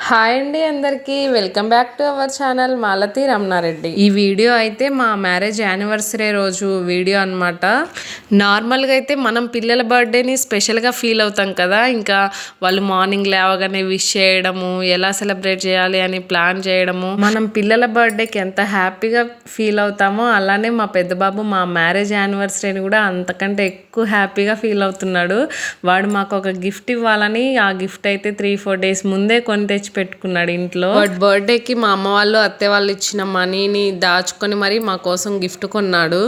Hi అండి అందరికీ welcome back to our channel Malathi Ramanareddy. ఈ వీడియో అయితే మా మ్యారేజ్ యానివర్సరీ రోజు వీడియో అనమాట. నార్మల్గా అయితే మనం పిల్లల బర్త్డేని స్పెషల్గా ఫీల్ అవుతాం కదా, ఇంకా వాళ్ళు మార్నింగ్ లేవగానే విష్ చేయడము, ఎలా సెలబ్రేట్ చేయాలి అని ప్లాన్ చేయడము, మనం పిల్లల బర్త్డేకి ఎంత హ్యాపీగా ఫీల్ అవుతామో అలానే మా పెద్ద బాబు మా మ్యారేజ్ యానివర్సరీని కూడా అంతకంటే ఎక్కువ హ్యాపీగా ఫీల్ అవుతున్నాడు. వాడు మాకు ఒక గిఫ్ట్ ఇవ్వాలని ఆ గిఫ్ట్ అయితే 3-4 డేస్ ముందే కొని తెచ్చి పెట్టుకున్నాడు ఇంట్లో. బర్త్డేకి మా అమ్మ వాళ్ళు అత్తే వాళ్ళు ఇచ్చిన మనీని దాచుకొని మరి మా కోసం గిఫ్ట్ కొన్నాడు.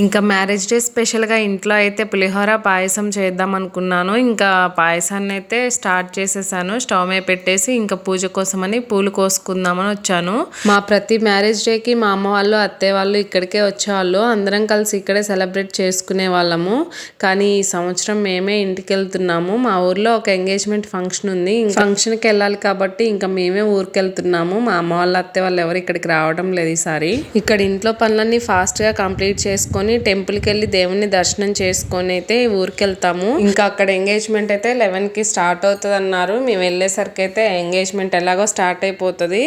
ఇంకా మ్యారేజ్ డే స్పెషల్గా ఇంట్లో అయితే పులిహోర పాయసం చేద్దాం అనుకున్నాను. ఇంకా పాయసాన్ని అయితే స్టార్ట్ చేసేసాను. స్టవ్ మీద పెట్టేసి ఇంకా పూజ కోసమని పూలు కోసుకుందామని వచ్చాను. మా ప్రతి మ్యారేజ్ డేకి మా అమ్మ వాళ్ళు అత్తయ్య వాళ్ళు ఇక్కడికే వచ్చేవాళ్ళు. అందరం కలిసి ఇక్కడే సెలబ్రేట్ చేసుకునే వాళ్ళము. కానీ ఈ సంవత్సరం మేమే ఇంటికి వెళ్తున్నాము. మా ఊర్లో ఒక ఎంగేజ్మెంట్ ఫంక్షన్ ఉంది. ఫంక్షన్కి వెళ్ళాలి కాబట్టి ఇంకా మేమే ఊరికి వెళ్తున్నాము. మా అమ్మ వాళ్ళ అత్తయ్య వాళ్ళు ఎవరు ఇక్కడికి రావడం లేదు ఈసారి. ఇక్కడ ఇంట్లో పనులన్నీ ఫాస్ట్గా కంప్లీట్ చేసుకొని టెంపుల్కి వెళ్ళి దేవుని దర్శనం చేసుకొని అయితే ఊరికి వెళ్తాము. ఇంకా అక్కడ ఎంగేజ్మెంట్ అయితే 11కి స్టార్ట్ అవుతుంది అన్నారు. మేము వెళ్ళేసరికి అయితే ఎంగేజ్మెంట్ ఎలాగో స్టార్ట్ అయిపోతుంది.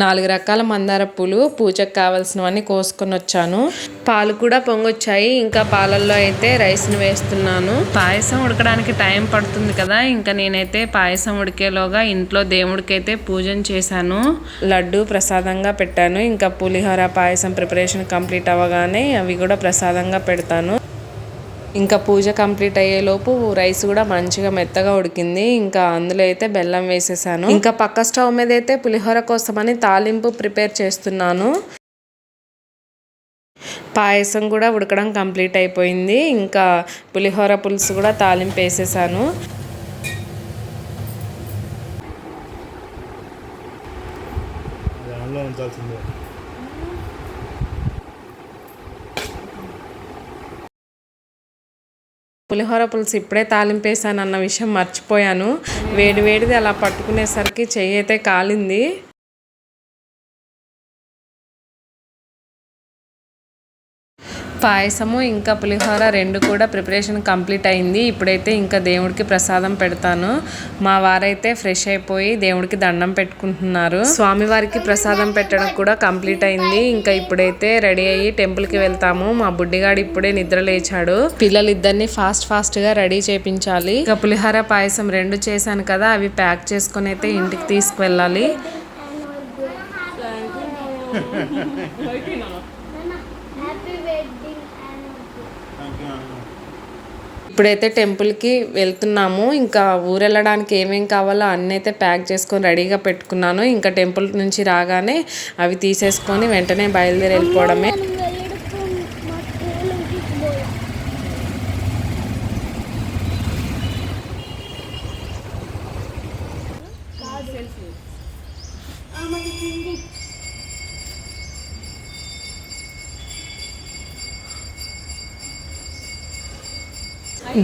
4 రకాల మందార పూలు పూజకు కావాల్సినవన్నీ కోసుకొని వచ్చాను. పాలు కూడా పొంగొచ్చాయి. ఇంకా పాలల్లో అయితే రైస్ని వేస్తున్నాను. పాయసం ఉడకడానికి టైం పడుతుంది కదా, ఇంకా నేనైతే పాయసం ఉడికేలోగా ఇంట్లో దేవుడికి అయితే పూజను చేశాను. లడ్డు ప్రసాదంగా పెట్టాను. ఇంకా పులిహోర పాయసం ప్రిపరేషన్ కంప్లీట్ అవ్వగానే అవి కూడా ప్రసాదంగా పెడతాను. ఇంకా పూజ కంప్లీట్ అయ్యేలోపు రైస్ కూడా మంచిగా మెత్తగా ఉడికింది. ఇంకా అందులో అయితే బెల్లం వేసేసాను. ఇంకా పక్క స్టవ్ మీద అయితే పులిహోర కోసమని తాలింపు ప్రిపేర్ చేస్తున్నాను. పాయసం కూడా ఉడకడం కంప్లీట్ అయిపోయింది. ఇంకా పులిహోర పులుసు కూడా తాలింపు వేసేసాను. పులిహోర పులుసు ఇప్పుడే తాలింపేసాను అన్న విషయం మర్చిపోయాను. వేడివేడిది అలా పట్టుకునేసరికి చెయ్యి అయితే కాలింది. పాయసము ఇంకా పులిహోర 2 కూడా ప్రిపరేషన్ కంప్లీట్ అయింది. ఇప్పుడైతే ఇంకా దేవుడికి ప్రసాదం పెడతాను. మా వారైతే ఫ్రెష్ అయిపోయి దేవుడికి దండం పెట్టుకుంటున్నారు. స్వామివారికి ప్రసాదం పెట్టడం కూడా కంప్లీట్ అయింది. ఇంకా ఇప్పుడైతే రెడీ అయ్యి టెంపుల్కి వెళ్తాము. మా బుడ్డిగాడు ఇప్పుడే నిద్ర లేచాడు. పిల్లలు ఇద్దరిని ఫాస్ట్గా రెడీ చేయించాలి. ఇంకా పులిహోర పాయసం 2 చేశాను కదా, అవి ప్యాక్ చేసుకొని అయితే ఇంటికి తీసుకువెళ్ళాలి. ఇప్పుడైతే టెంపుల్కి వెళ్తున్నాము. ఇంకా ఊరు వెళ్ళడానికి ఏమేం కావాలో అన్నీ అయితే ప్యాక్ చేసుకొని రెడీగా పెట్టుకున్నాను. ఇంకా టెంపుల్ నుంచి రాగానే అవి తీసేసుకొని వెంటనే బయలుదేరి వెళ్ళిపోవడమే.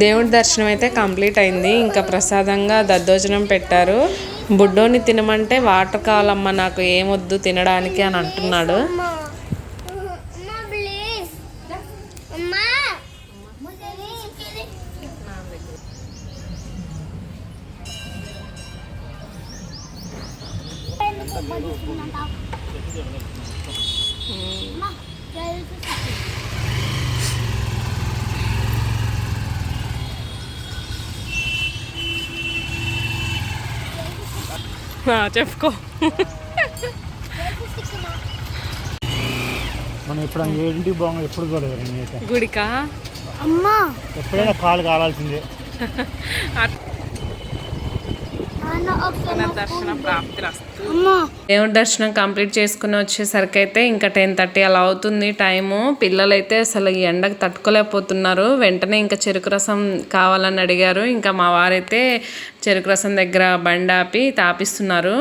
దేవుడి దర్శనం అయితే కంప్లీట్ అయింది. ఇంకా ప్రసాదంగా దద్దోజనం పెట్టారు. బుడ్డోని తినమంటే వాటర్ కావాలమ్మా నాకు ఏమొద్దు తినడానికి అని అంటున్నాడు. చెప్పుకో. మనం ఎప్పుడైనా ఏంటికి బాగా ఎప్పుడు చూడలేదు గుడికా అమ్మా, ఎప్పుడైనా కాలు కావాల్సిందే. దేవుడి దర్శనం కంప్లీట్ చేసుకుని వచ్చేసరికి అయితే ఇంకా 10:30 అలా అవుతుంది టైము. పిల్లలైతే అసలు ఈ ఎండకు తట్టుకోలేకపోతున్నారు. వెంటనే ఇంకా చెరుకు రసం కావాలని అడిగారు. ఇంకా మా వారైతే చెరుకు రసం దగ్గర బండి ఆపి తాపిస్తున్నారు.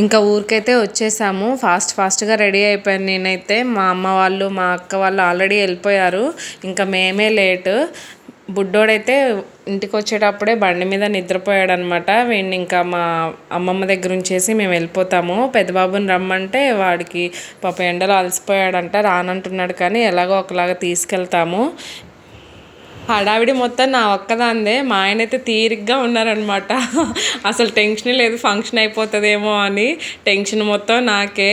ఇంకా ఊరికైతే వచ్చేసాము. ఫాస్ట్గా రెడీ అయిపోయాను నేనైతే. మా అమ్మ వాళ్ళు మా అక్క వాళ్ళు ఆల్రెడీ వెళ్ళిపోయారు. ఇంకా మేమే లేటు. బుడ్డోడైతే ఇంటికి వచ్చేటప్పుడే బండి మీద నిద్రపోయాడు అనమాట. వీడిని ఇంకా మా అమ్మమ్మ దగ్గర ఉంచేసి మేము వెళ్ళిపోతాము. పెద్దబాబుని రమ్మంటే వాడికి పాప ఎండలో అలసిపోయాడంట, రానంటున్నాడు. కానీ ఎలాగో ఒకలాగా తీసుకెళ్తాము. హడావిడి మొత్తం నా ఒక్కదాందే. మా ఆయన అయితే తీరిగ్గా ఉన్నారనమాట. అసలు టెన్షన్ లేదు ఫంక్షన్ అయిపోతుందేమో అని. టెన్షన్ మొత్తం నాకే.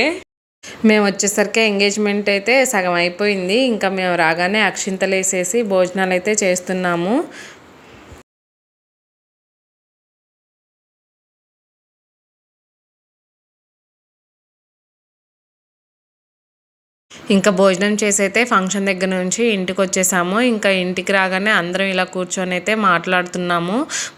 మేము వచ్చేసరికి ఎంగేజ్మెంట్ అయితే సగం అయిపోయింది. ఇంకా మేము రాగానే అక్షింతలు వేసేసి భోజనాలు అయితే చేస్తున్నాము. ఇంకా భోజనం చేసి అయితే ఫంక్షన్ దగ్గర నుంచి ఇంటికి వచ్చేసాము. ఇంకా ఇంటికి రాగానే అందరం ఇలా కూర్చొని అయితే మాట్లాడుతున్నాము.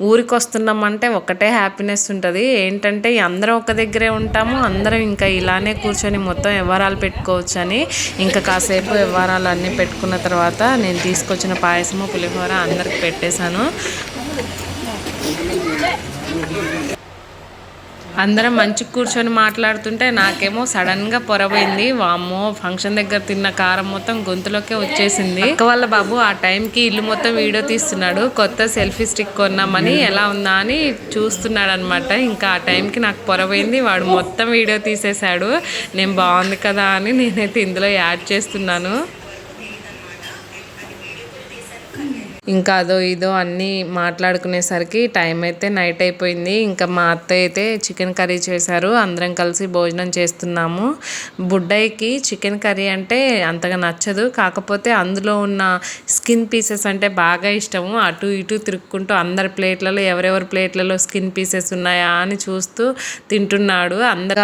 ఊరికి వస్తున్నామంటే ఒకటే హ్యాపీనెస్ ఉంటుంది. ఏంటంటే అందరం ఒక దగ్గరే ఉంటాము. అందరం ఇంకా ఇలానే కూర్చొని మొత్తం వ్యవహారాలు పెట్టుకోవచ్చు అని. ఇంకా కాసేపు వ్యవహారాలు అన్నీ పెట్టుకున్న తర్వాత నేను తీసుకొచ్చిన పాయసము పులిహోర అందరికి పెట్టేశాను. అందరం మంచి కూర్చొని మాట్లాడుతుంటే నాకేమో సడన్గా పొరపోయింది. వామ్మో, ఫంక్షన్ దగ్గర తిన్న కారం మొత్తం గొంతులోకే వచ్చేసింది. అక్క వాళ్ళ బాబు ఆ టైంకి ఇల్లు మొత్తం వీడియో తీస్తున్నాడు. కొత్త సెల్ఫీ స్టిక్ కొన్నామని ఎలా ఉందా అని చూస్తున్నాడు అనమాట. ఇంకా ఆ టైంకి నాకు పొరపోయింది. వాడు మొత్తం వీడియో తీసేశాడు. నేను బాగుంది కదా అని నేనైతే ఇందులో యాడ్ చేస్తున్నాను. ఇంకా అదో ఇదో అన్నీ మాట్లాడుకునేసరికి టైం అయితే నైట్ అయిపోయింది. ఇంకా మా అత్తయ్య అయితే చికెన్ కర్రీ చేశారు. అందరం కలిసి భోజనం చేస్తున్నాము. బుడ్డయ్యకి చికెన్ కర్రీ అంటే అంతగా నచ్చదు. కాకపోతే అందులో ఉన్న స్కిన్ పీసెస్ అంటే బాగా ఇష్టము. అటు ఇటు తిరుక్కుంటూ అందరి ప్లేట్లలో ఎవరెవరి ప్లేట్లలో స్కిన్ పీసెస్ ఉన్నాయా అని చూస్తూ తింటున్నాడు.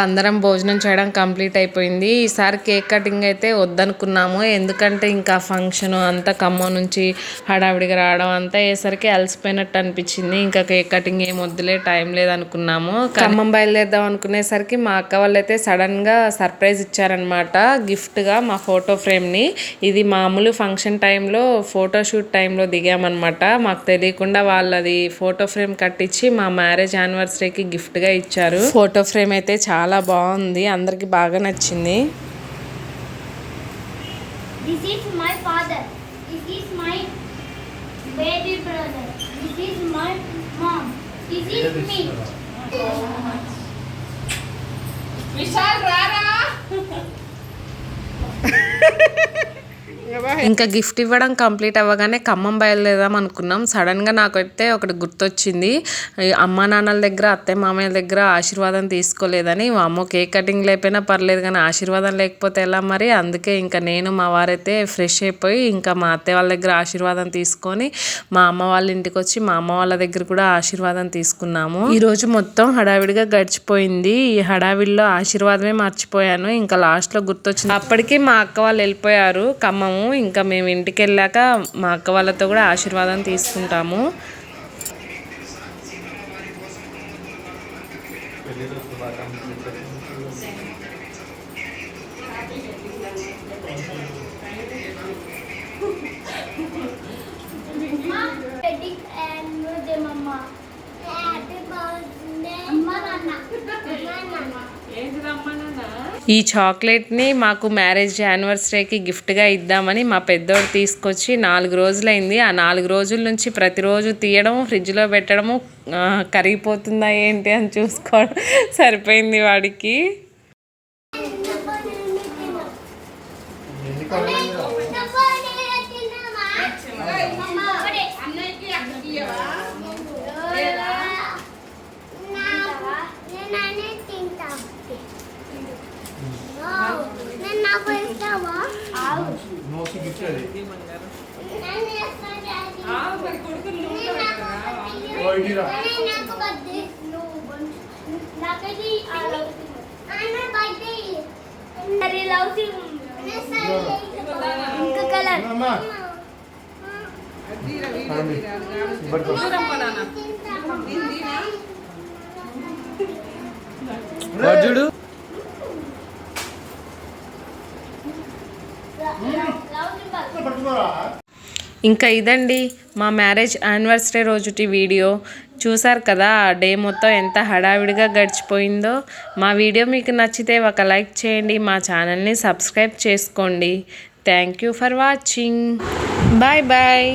అందరం భోజనం చేయడం కంప్లీట్ అయిపోయింది. ఈసారి కేక్ కటింగ్ అయితే వద్దనుకున్నాము. ఎందుకంటే ఇంకా ఫంక్షన్ అంతా ఖమ్మం నుంచి హడావిడిగా రావడం అంతా అయ్యేసరికి అలసిపోయినట్టు అనిపించింది. ఇంకా కేక్ కటింగ్ ఏం వద్దులే, టైం లేదనుకున్నాము. ఖమ్మం బయలుదేరదాం అనుకునేసరికి మా అక్క వాళ్ళు అయితే సడన్గా సర్ప్రైజ్ ఇచ్చారనమాట గిఫ్ట్గా మా ఫోటో ఫ్రేమ్ని. ఇది మామూలు ఫంక్షన్ టైంలో ఫోటోషూట్ టైంలో దిగామన్నమాట. మాకు తెలియకుండా వాళ్ళది ఫోటో ఫ్రేమ్ కట్టించి మా మ్యారేజ్ యానివర్సరీకి గిఫ్ట్గా ఇచ్చారు. ఫోటో ఫ్రేమ్ అయితే చాలా బాగుంది, అందరికి బాగా నచ్చింది. This is my father. This is my baby brother. This is my mom. This is me. Vishal రారా. ఇంకా గిఫ్ట్ ఇవ్వడం కంప్లీట్ అవ్వగానే ఖమ్మం బయలుదేరదాం అనుకున్నాం. సడన్గా నాకైతే ఒకటి గుర్తొచ్చింది. అమ్మా నాన్నల దగ్గర అత్తయ్య మామయ్య దగ్గర ఆశీర్వాదం తీసుకోలేదని. అమ్మో, కేక్ కటింగ్ లేకపోయినా పర్లేదు కానీ ఆశీర్వాదం లేకపోతే ఎలా మరి. అందుకే ఇంకా నేను మా వారైతే ఫ్రెష్ అయిపోయి ఇంకా మా అత్తయ్య వాళ్ళ దగ్గర ఆశీర్వాదం తీసుకొని మా అమ్మ వాళ్ళ ఇంటికి వచ్చి మా అమ్మ వాళ్ళ దగ్గర కూడా ఆశీర్వాదం తీసుకున్నాము. ఈరోజు మొత్తం హడావిడిగా గడిచిపోయింది. ఈ హడావిడిలో ఆశీర్వాదమే మర్చిపోయాను. ఇంకా లాస్ట్లో గుర్తొచ్చింది. అప్పటికి మా అక్క వాళ్ళు వెళ్ళిపోయారు ఖమ్మము. ఇంకా మేము ఇంటికి వెళ్ళాక మా అక్క వాళ్ళతో కూడా ఆశీర్వాదం తీసుకుంటాము. ఈ చాక్లెట్ని మాకు మ్యారేజ్ యానివర్సరీకి గిఫ్ట్గా ఇద్దామని మా పెద్దోడు తీసుకొచ్చి 4 రోజులైంది. ఆ 4 రోజుల నుంచి ప్రతిరోజు తీయడం, ఫ్రిడ్జ్లో పెట్టడము, కరిగిపోతుందా ఏంటి అని చూసుకోవడం సరిపోయింది వాడికి. చూడు ఇంకా ఇదండి మా మ్యారేజ్ యానివర్సరీ రోజుటి వీడియో. చూసారు కదా ఆ డే మొత్తం ఎంత హడావిడిగా గడిచిపోయిందో. మా వీడియో మీకు నచ్చితే ఒక లైక్ చేయండి, మా ఛానల్ని సబ్స్క్రైబ్ చేసుకోండి. Thank you for watching. Bye bye.